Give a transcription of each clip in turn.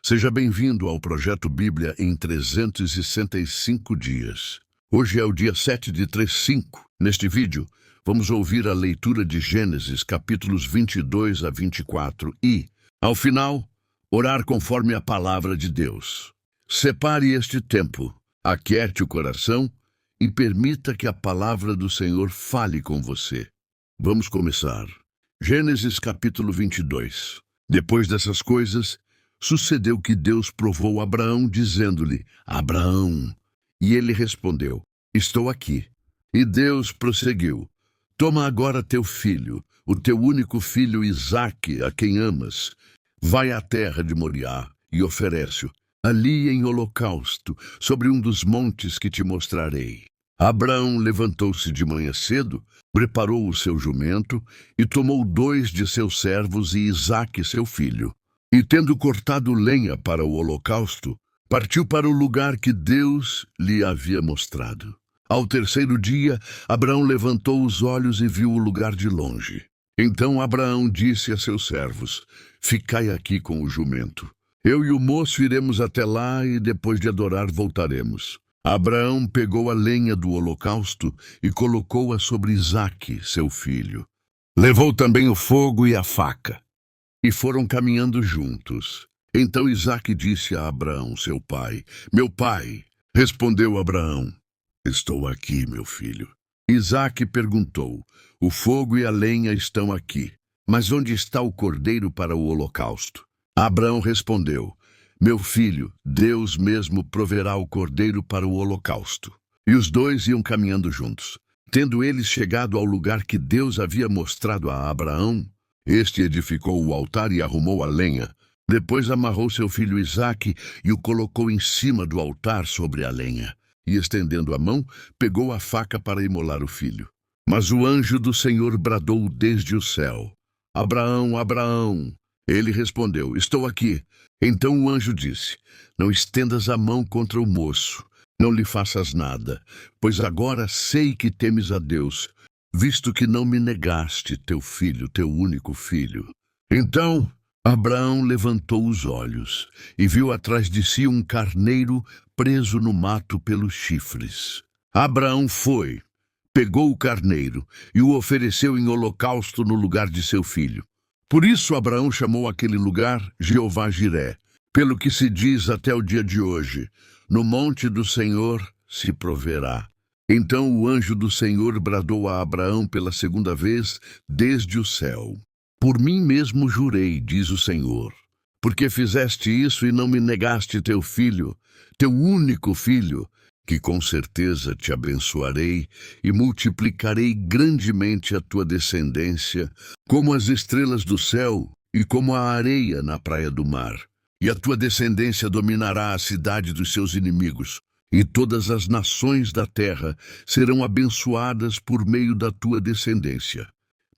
Seja bem-vindo ao Projeto Bíblia em 365 dias. Hoje é o dia 7 de 35. Neste vídeo, vamos ouvir a leitura de Gênesis, capítulos 22 a 24 e, ao final, orar conforme a palavra de Deus. Separe este tempo, aquiete o coração e permita que a palavra do Senhor fale com você. Vamos começar. Gênesis, capítulo 22. Depois dessas coisas, sucedeu que Deus provou Abraão, dizendo-lhe: Abraão. E ele respondeu: Estou aqui. E Deus prosseguiu: Toma agora teu filho, o teu único filho Isaque, a quem amas. Vai à terra de Moriá e oferece-o ali em holocausto, sobre um dos montes que te mostrarei. Abraão levantou-se de manhã cedo, preparou o seu jumento e tomou 2 de seus servos e Isaque, seu filho. E tendo cortado lenha para o holocausto, partiu para o lugar que Deus lhe havia mostrado. Ao terceiro dia, Abraão levantou os olhos e viu o lugar de longe. Então Abraão disse a seus servos: Ficai aqui com o jumento. Eu e o moço iremos até lá e depois de adorar voltaremos. Abraão pegou a lenha do holocausto e colocou-a sobre Isaque, seu filho. Levou também o fogo e a faca. E foram caminhando juntos. Então Isaque disse a Abraão, seu pai: Meu pai. Respondeu Abraão: Estou aqui, meu filho. Isaque perguntou: O fogo e a lenha estão aqui, mas onde está o cordeiro para o holocausto? Abraão respondeu: Meu filho, Deus mesmo proverá o cordeiro para o holocausto. E os dois iam caminhando juntos. Tendo eles chegado ao lugar que Deus havia mostrado a Abraão, este edificou o altar e arrumou a lenha. Depois amarrou seu filho Isaque e o colocou em cima do altar sobre a lenha. E estendendo a mão, pegou a faca para imolar o filho. Mas o anjo do Senhor bradou desde o céu: Abraão, Abraão. Ele respondeu: Estou aqui. Então o anjo disse: Não estendas a mão contra o moço, não lhe faças nada, pois agora sei que temes a Deus, visto que não me negaste teu filho, teu único filho. Então Abraão levantou os olhos e viu atrás de si um carneiro preso no mato pelos chifres. Abraão foi, pegou o carneiro e o ofereceu em holocausto no lugar de seu filho. Por isso Abraão chamou aquele lugar Jeová-Jiré, pelo que se diz até o dia de hoje: No monte do Senhor se proverá. Então o anjo do Senhor bradou a Abraão pela segunda vez desde o céu: Por mim mesmo jurei, diz o Senhor, porque fizeste isso e não me negaste teu filho, teu único filho, que com certeza te abençoarei e multiplicarei grandemente a tua descendência, como as estrelas do céu e como a areia na praia do mar. E a tua descendência dominará a cidade dos seus inimigos, e todas as nações da terra serão abençoadas por meio da tua descendência,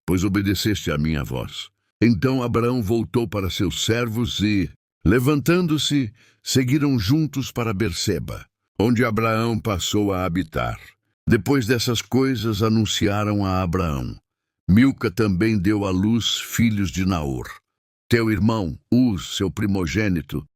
pois obedeceste à minha voz. Então Abraão voltou para seus servos e, levantando-se, seguiram juntos para Berseba, onde Abraão passou a habitar. Depois dessas coisas anunciaram a Abraão: Milca também deu à luz filhos de Naor. Teu irmão, Uz, seu primogênito,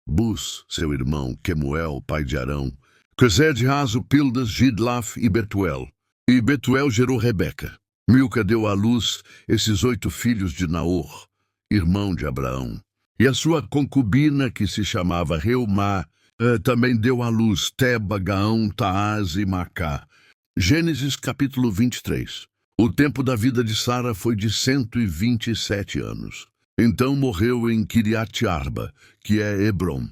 Bus, seu irmão, Quemuel, pai de Arão, Quesed, Razo, Pildas, Gidlaf e Betuel. E Betuel gerou Rebeca. Milca deu à luz esses 8 filhos de Naor, irmão de Abraão. E a sua concubina, que se chamava Reumá, também deu à luz Teba, Gaão, Taás e Macá. Gênesis capítulo 23. O tempo da vida de Sara foi de 127 anos. Então morreu em Quiriate-Arba, que é Hebrom,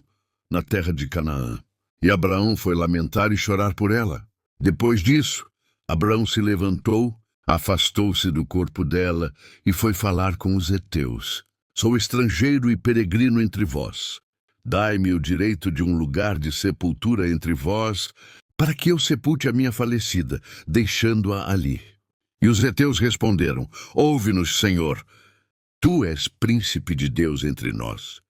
na terra de Canaã. E Abraão foi lamentar e chorar por ela. Depois disso, Abraão se levantou, afastou-se do corpo dela e foi falar com os heteus: Sou estrangeiro e peregrino entre vós. Dai-me o direito de um lugar de sepultura entre vós, para que eu sepulte a minha falecida, deixando-a ali. E os heteus responderam: Ouve-nos, Senhor. Tu és príncipe de Deus entre nós.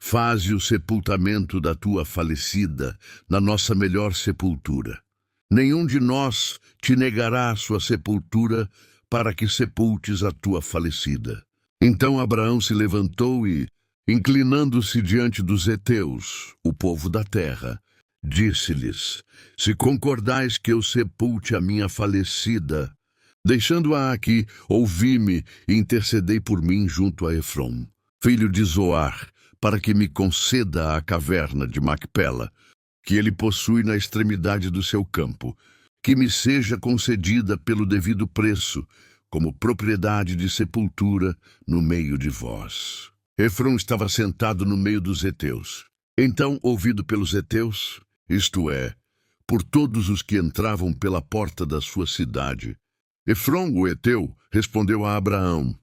Faze o sepultamento da tua falecida na nossa melhor sepultura. Nenhum de nós te negará a sua sepultura para que sepultes a tua falecida. Então Abraão se levantou e, Inclinando-se diante dos heteus, o povo da terra, disse-lhes: Se concordais que eu sepulte a minha falecida, deixando-a aqui, ouvi-me e intercedei por mim junto a Efrom, filho de Zoar, para que me conceda a caverna de Macpela, que ele possui na extremidade do seu campo, que me seja concedida pelo devido preço, como propriedade de sepultura no meio de vós. Efrom estava sentado no meio dos heteus. Então, ouvido pelos heteus, isto é, por todos os que entravam pela porta da sua cidade, Efrom, o heteu, respondeu a Abraão: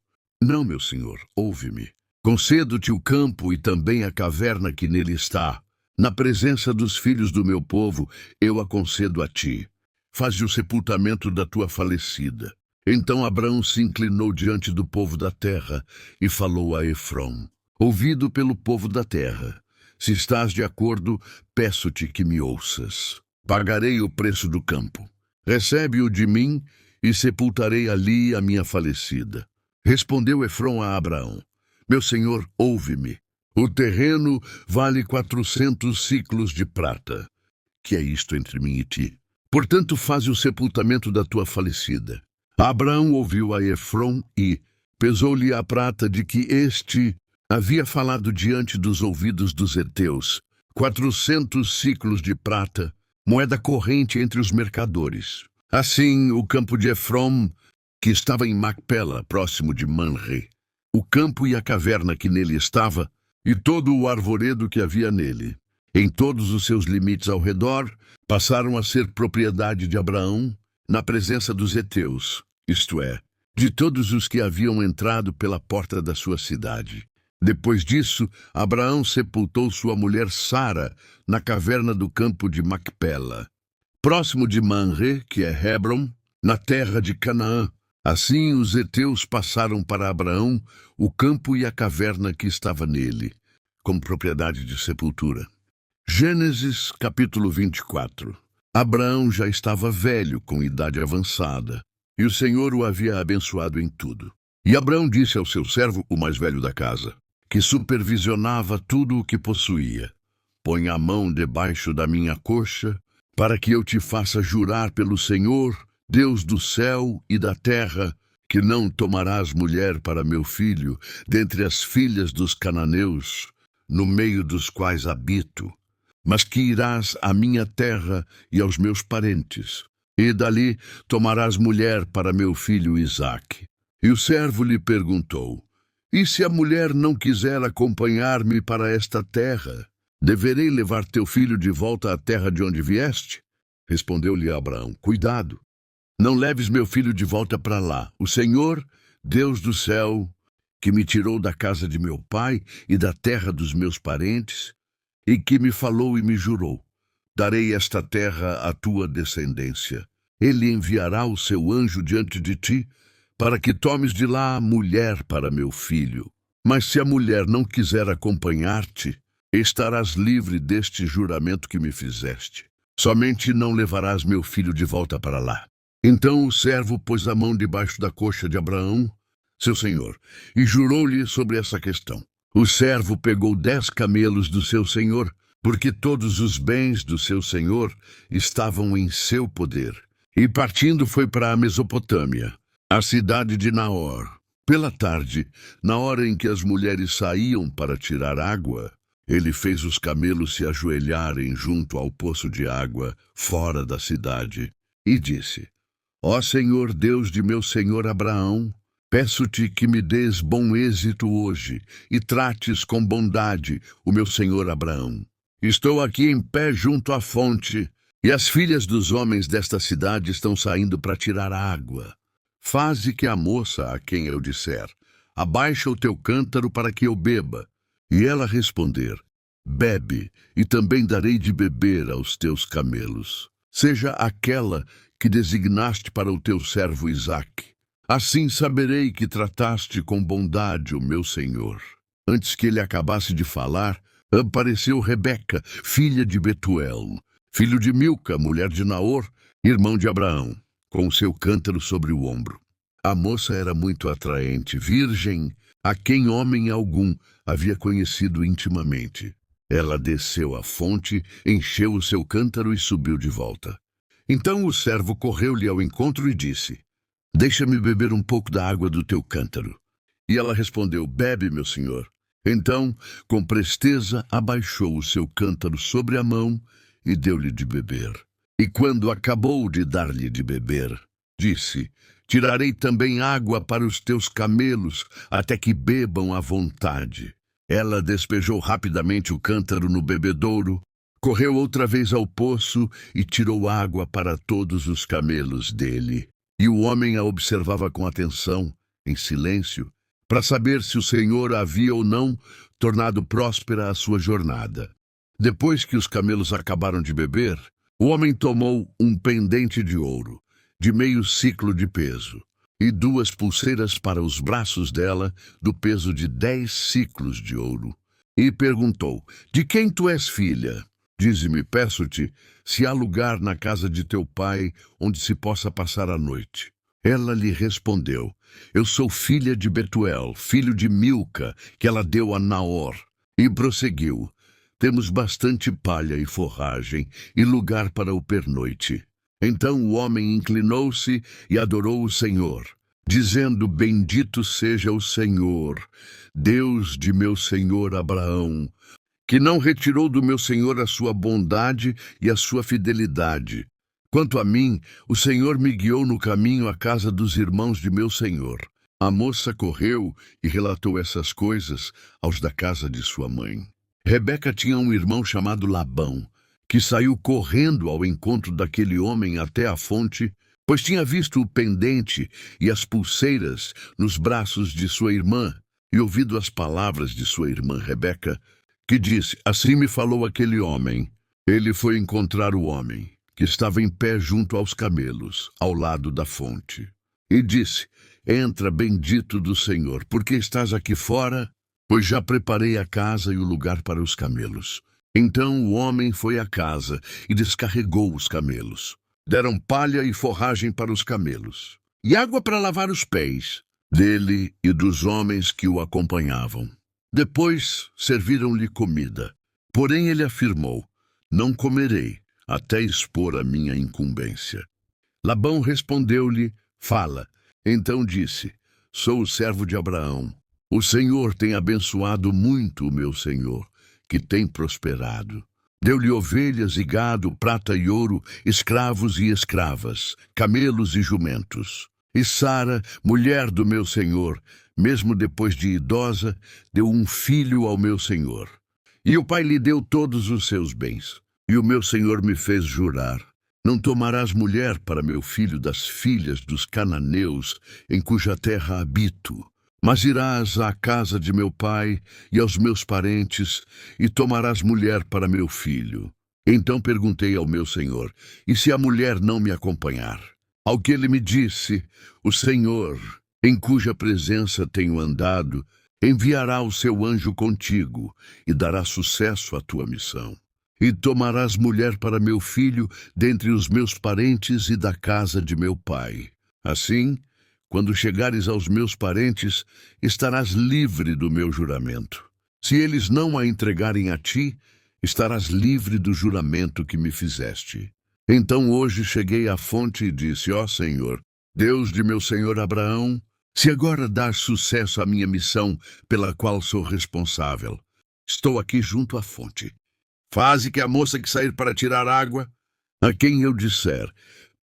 Não, meu senhor, ouve-me. Concedo-te o campo e também a caverna que nele está. Na presença dos filhos do meu povo, eu a concedo a ti. Faze o sepultamento da tua falecida. Então Abraão se inclinou diante do povo da terra e falou a Efrom: Ouvido pelo povo da terra, se estás de acordo, peço-te que me ouças. Pagarei o preço do campo. Recebe-o de mim e sepultarei ali a minha falecida. Respondeu Efrom a Abraão: Meu senhor, ouve-me. O terreno vale 400 ciclos de prata. Que é isto entre mim e ti? Portanto, faze o sepultamento da tua falecida. Abraão ouviu a Efrom e pesou-lhe a prata de que este havia falado diante dos ouvidos dos heteus, 400 ciclos de prata, moeda corrente entre os mercadores. Assim, o campo de Efrom, que estava em Macpela, próximo de Manre, o campo e a caverna que nele estava, e todo o arvoredo que havia nele, em todos os seus limites ao redor, passaram a ser propriedade de Abraão, na presença dos heteus, isto é, de todos os que haviam entrado pela porta da sua cidade. Depois disso, Abraão sepultou sua mulher Sara na caverna do campo de Macpela, próximo de Manre, que é Hebron, na terra de Canaã. Assim os heteus passaram para Abraão o campo e a caverna que estava nele, como propriedade de sepultura. Gênesis capítulo 24. Abraão já estava velho, com idade avançada, e o Senhor o havia abençoado em tudo. E Abraão disse ao seu servo, o mais velho da casa, que supervisionava tudo o que possuía: Põe a mão debaixo da minha coxa, para que eu te faça jurar pelo Senhor, Deus do céu e da terra, que não tomarás mulher para meu filho, dentre as filhas dos cananeus, no meio dos quais habito, mas que irás à minha terra e aos meus parentes, e dali tomarás mulher para meu filho Isaque. E o servo lhe perguntou: E se a mulher não quiser acompanhar-me para esta terra, deverei levar teu filho de volta à terra de onde vieste? Respondeu-lhe Abraão: Cuidado, não leves meu filho de volta para lá. O Senhor, Deus do céu, que me tirou da casa de meu pai e da terra dos meus parentes, e que me falou e me jurou: Darei esta terra à tua descendência. Ele enviará o seu anjo diante de ti, para que tomes de lá a mulher para meu filho. Mas se a mulher não quiser acompanhar-te, estarás livre deste juramento que me fizeste. Somente não levarás meu filho de volta para lá. Então o servo pôs a mão debaixo da coxa de Abraão, seu senhor, e jurou-lhe sobre essa questão. O servo pegou 10 camelos do seu senhor, porque todos os bens do seu senhor estavam em seu poder, e partindo foi para a Mesopotâmia, a cidade de Naor. Pela tarde, na hora em que as mulheres saíam para tirar água, ele fez os camelos se ajoelharem junto ao poço de água, fora da cidade, e disse: Ó Senhor Deus de meu senhor Abraão, peço-te que me des bom êxito hoje e trates com bondade o meu senhor Abraão. Estou aqui em pé junto à fonte, e as filhas dos homens desta cidade estão saindo para tirar água. Faze que a moça a quem eu disser: Abaixa o teu cântaro para que eu beba, e ela responder: Bebe, e também darei de beber aos teus camelos. Seja aquela que designaste para o teu servo Isaque. Assim saberei que trataste com bondade o meu senhor. Antes que ele acabasse de falar, apareceu Rebeca, filha de Betuel, filho de Milca, mulher de Naor, irmão de Abraão, com o seu cântaro sobre o ombro. A moça era muito atraente, virgem, a quem homem algum havia conhecido intimamente. Ela desceu à fonte, encheu o seu cântaro e subiu de volta. Então o servo correu-lhe ao encontro e disse: Deixa-me beber um pouco da água do teu cântaro. E ela respondeu: Bebe, meu senhor. Então, com presteza, abaixou o seu cântaro sobre a mão e deu-lhe de beber. E quando acabou de dar-lhe de beber, disse: Tirarei também água para os teus camelos, até que bebam à vontade. Ela despejou rapidamente o cântaro no bebedouro, correu outra vez ao poço e tirou água para todos os camelos dele. E o homem a observava com atenção, em silêncio, para saber se o Senhor havia ou não tornado próspera a sua jornada. Depois que os camelos acabaram de beber, o homem tomou um pendente de ouro, de meio siclo de peso, e 2 pulseiras para os braços dela, do peso de 10 siclos de ouro, e perguntou: De quem tu és filha? Dize-me, peço-te, se há lugar na casa de teu pai onde se possa passar a noite. Ela lhe respondeu: Eu sou filha de Betuel, filho de Milca, que ela deu a Naor. E prosseguiu: Temos bastante palha e forragem, e lugar para o pernoite. Então o homem inclinou-se e adorou o Senhor, dizendo: Bendito seja o Senhor, Deus de meu senhor Abraão, que não retirou do meu senhor a sua bondade e a sua fidelidade. Quanto a mim, o Senhor me guiou no caminho à casa dos irmãos de meu senhor. A moça correu e relatou essas coisas aos da casa de sua mãe. Rebeca tinha um irmão chamado Labão, que saiu correndo ao encontro daquele homem até a fonte, pois tinha visto o pendente e as pulseiras nos braços de sua irmã, e ouvido as palavras de sua irmã Rebeca, que disse: Assim me falou aquele homem. Ele foi encontrar o homem, que estava em pé junto aos camelos, ao lado da fonte, e disse: Entra, bendito do Senhor, porque estás aqui fora, pois já preparei a casa e o lugar para os camelos. Então o homem foi à casa e descarregou os camelos. Deram palha e forragem para os camelos, e água para lavar os pés dele e dos homens que o acompanhavam. Depois serviram-lhe comida. Porém ele afirmou: Não comerei, até expor a minha incumbência. Labão respondeu-lhe: Fala. Então disse: Sou o servo de Abraão. O Senhor tem abençoado muito o meu senhor, que tem prosperado. Deu-lhe ovelhas e gado, prata e ouro, escravos e escravas, camelos e jumentos. E Sara, mulher do meu senhor, mesmo depois de idosa, deu um filho ao meu senhor. E o pai lhe deu todos os seus bens. E o meu senhor me fez jurar: Não tomarás mulher para meu filho das filhas dos cananeus, em cuja terra habito, mas irás à casa de meu pai e aos meus parentes, e tomarás mulher para meu filho. Então perguntei ao meu senhor: E se a mulher não me acompanhar? Ao que ele me disse: O Senhor, em cuja presença tenho andado, enviará o seu anjo contigo e dará sucesso à tua missão. E tomarás mulher para meu filho dentre os meus parentes e da casa de meu pai. Assim, quando chegares aos meus parentes, estarás livre do meu juramento. Se eles não a entregarem a ti, estarás livre do juramento que me fizeste. Então hoje cheguei à fonte e disse: Ó Senhor, Deus de meu senhor Abraão, se agora dás sucesso à minha missão pela qual sou responsável, estou aqui junto à fonte. Faze que a moça que sair para tirar água, a quem eu disser: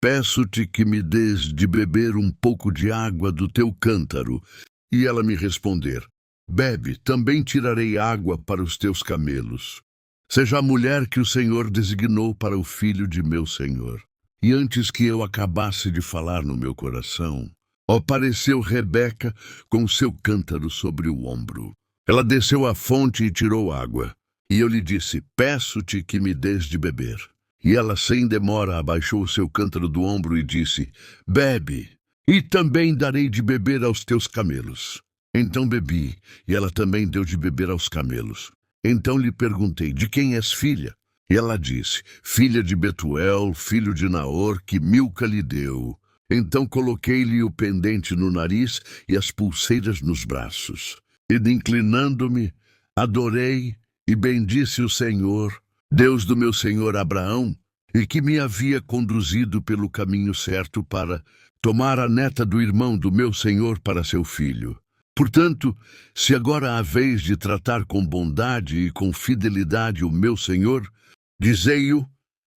Peço-te que me dês de beber um pouco de água do teu cântaro, e ela me responder: Bebe, também tirarei água para os teus camelos. Seja a mulher que o Senhor designou para o filho de meu senhor. E antes que eu acabasse de falar no meu coração, apareceu Rebeca com seu cântaro sobre o ombro. Ela desceu à fonte e tirou água. E eu lhe disse: Peço-te que me dês de beber. E ela sem demora abaixou o seu cântaro do ombro e disse: Bebe, e também darei de beber aos teus camelos. Então bebi, e ela também deu de beber aos camelos. Então lhe perguntei: De quem és filha? E ela disse: Filha de Betuel, filho de Naor, que Milca lhe deu. Então coloquei-lhe o pendente no nariz e as pulseiras nos braços. E inclinando-me, adorei e bendisse o Senhor, Deus do meu senhor Abraão, e que me havia conduzido pelo caminho certo para tomar a neta do irmão do meu senhor para seu filho. Portanto, se agora há vez de tratar com bondade e com fidelidade o meu senhor, dizei-o,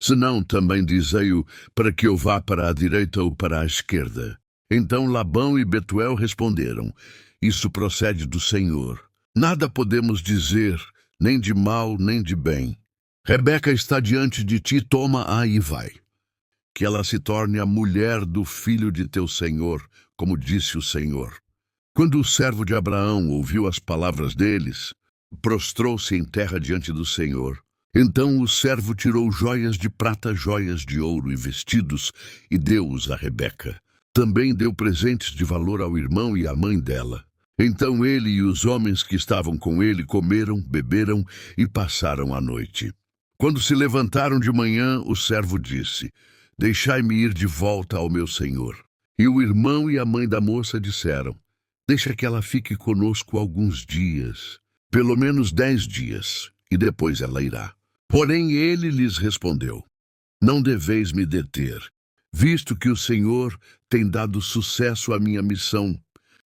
senão também dizei-o para que eu vá para a direita ou para a esquerda. Então Labão e Betuel responderam, isso procede do Senhor. Nada podemos dizer, nem de mal, nem de bem. Rebeca está diante de ti, toma-a e vai. Que ela se torne a mulher do filho de teu senhor, como disse o Senhor. Quando o servo de Abraão ouviu as palavras deles, prostrou-se em terra diante do Senhor. Então o servo tirou joias de prata, joias de ouro e vestidos, e deu-os a Rebeca. Também deu presentes de valor ao irmão e à mãe dela. Então ele e os homens que estavam com ele comeram, beberam e passaram a noite. Quando se levantaram de manhã, o servo disse, deixai-me ir de volta ao meu senhor. E o irmão e a mãe da moça disseram, deixa que ela fique conosco alguns dias, pelo menos 10 dias, e depois ela irá. Porém ele lhes respondeu, não deveis me deter, visto que o Senhor tem dado sucesso à minha missão.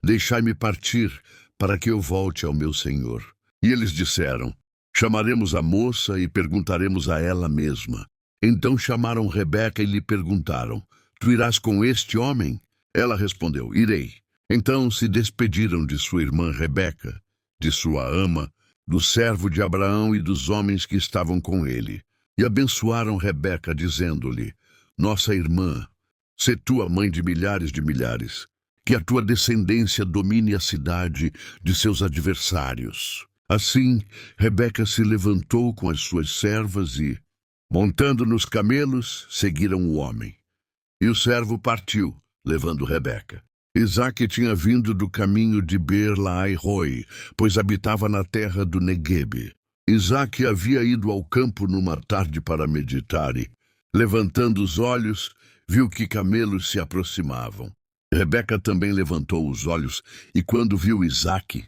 Deixai-me partir, para que eu volte ao meu senhor. E eles disseram, chamaremos a moça e perguntaremos a ela mesma. Então chamaram Rebeca e lhe perguntaram, tu irás com este homem? Ela respondeu, irei. Então se despediram de sua irmã Rebeca, de sua ama, do servo de Abraão e dos homens que estavam com ele. E abençoaram Rebeca, dizendo-lhe, nossa irmã, sê tu a mãe de milhares, que a tua descendência domine a cidade de seus adversários. Assim, Rebeca se levantou com as suas servas e, montando nos camelos, seguiram o homem. E o servo partiu, levando Rebeca. Isaque tinha vindo do caminho de Beer-Lahai-Roi, pois habitava na terra do Neguebe. Isaque havia ido ao campo numa tarde para meditar e, levantando os olhos, viu que camelos se aproximavam. Rebeca também levantou os olhos e, quando viu Isaque,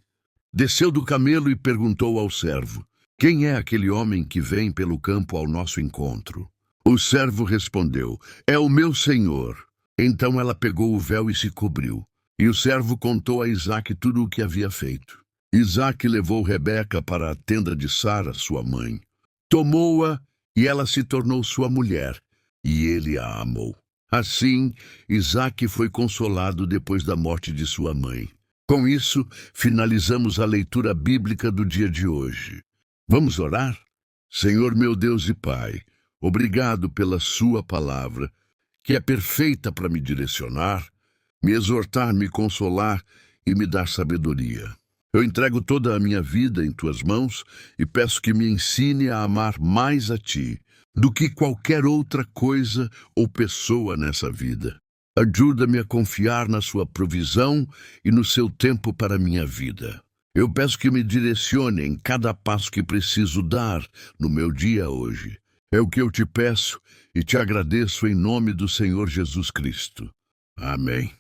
desceu do camelo e perguntou ao servo, quem é aquele homem que vem pelo campo ao nosso encontro? O servo respondeu, é o meu senhor. Então ela pegou o véu e se cobriu. E o servo contou a Isaque tudo o que havia feito. Isaque levou Rebeca para a tenda de Sara, sua mãe. Tomou-a e ela se tornou sua mulher, e ele a amou. Assim, Isaque foi consolado depois da morte de sua mãe. Com isso, finalizamos a leitura bíblica do dia de hoje. Vamos orar? Senhor meu Deus e Pai, obrigado pela sua palavra, que é perfeita para me direcionar, me exortar, me consolar e me dar sabedoria. Eu entrego toda a minha vida em tuas mãos e peço que me ensine a amar mais a ti do que qualquer outra coisa ou pessoa nessa vida. Ajuda-me a confiar na sua provisão e no seu tempo para a minha vida. Eu peço que me direcione em cada passo que preciso dar no meu dia hoje. É o que eu te peço e te agradeço em nome do Senhor Jesus Cristo. Amém.